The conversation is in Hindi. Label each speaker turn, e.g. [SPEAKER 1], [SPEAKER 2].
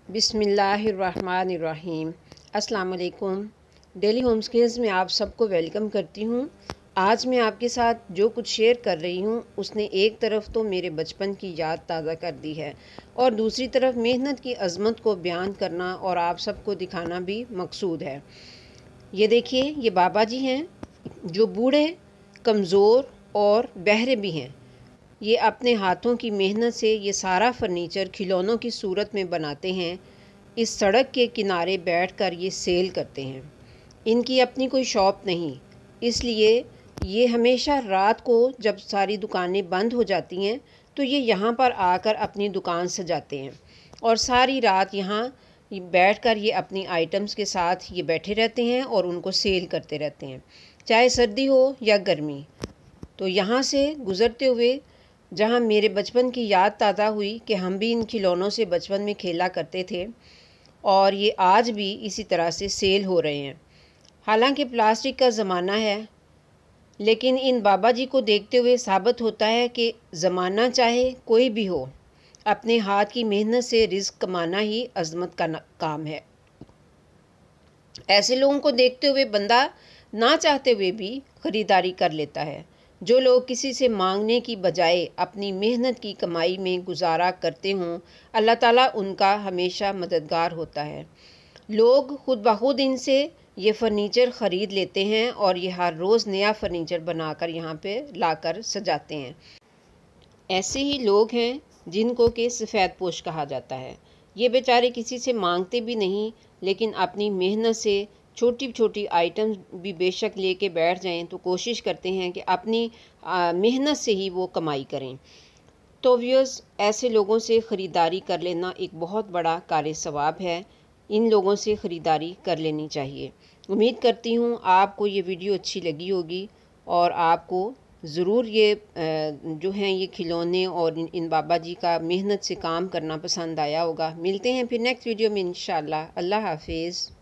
[SPEAKER 1] बिस्मिल्लाहिर्रहमानिर्रहीम। अस्सलाम वालेकुम। डेली होम स्किल्स में आप सबको वेलकम करती हूँ। आज मैं आपके साथ जो कुछ शेयर कर रही हूँ उसने एक तरफ तो मेरे बचपन की याद ताज़ा कर दी है और दूसरी तरफ मेहनत की अज़मत को बयान करना और आप सबको दिखाना भी मकसूद है। ये देखिए, ये बाबा जी हैं जो बूढ़े, कमज़ोर और बहरे भी हैं। ये अपने हाथों की मेहनत से ये सारा फर्नीचर खिलौनों की सूरत में बनाते हैं। इस सड़क के किनारे बैठकर ये सेल करते हैं। इनकी अपनी कोई शॉप नहीं, इसलिए ये हमेशा रात को जब सारी दुकानें बंद हो जाती हैं तो ये यहाँ पर आकर अपनी दुकान सजाते हैं और सारी रात यहाँ बैठकर ये अपनी आइटम्स के साथ ये बैठे रहते हैं और उनको सेल करते रहते हैं, चाहे सर्दी हो या गर्मी। तो यहाँ से गुज़रते हुए जहाँ मेरे बचपन की याद ताज़ा हुई कि हम भी इन खिलौनों से बचपन में खेला करते थे और ये आज भी इसी तरह से सेल हो रहे हैं। हालांकि प्लास्टिक का ज़माना है, लेकिन इन बाबा जी को देखते हुए साबित होता है कि ज़माना चाहे कोई भी हो, अपने हाथ की मेहनत से रिज़्क कमाना ही अज़मत का काम है। ऐसे लोगों को देखते हुए बंदा ना चाहते हुए भी ख़रीदारी कर लेता है। जो लोग किसी से मांगने की बजाय अपनी मेहनत की कमाई में गुजारा करते हों, अल्लाह ताला उनका हमेशा मददगार होता है। लोग खुद ब खुद इनसे ये फ़र्नीचर ख़रीद लेते हैं और ये हर रोज़ नया फ़र्नीचर बनाकर यहाँ पे लाकर सजाते हैं। ऐसे ही लोग हैं जिनको कि सफ़ेद पोश कहा जाता है। ये बेचारे किसी से मांगते भी नहीं, लेकिन अपनी मेहनत से छोटी छोटी आइटम्स भी बेशक लेके बैठ जाएं तो कोशिश करते हैं कि अपनी मेहनत से ही वो कमाई करें। तो व्यूअर्स, ऐसे लोगों से ख़रीदारी कर लेना एक बहुत बड़ा कार्य सवाब है। इन लोगों से ख़रीदारी कर लेनी चाहिए। उम्मीद करती हूँ आपको ये वीडियो अच्छी लगी होगी और आपको ज़रूर ये जो हैं ये खिलौने और इन बाबा जी का मेहनत से काम करना पसंद आया होगा। मिलते हैं फिर नेक्स्ट वीडियो में इंशाअल्लाह। अल्लाह हाफिज़।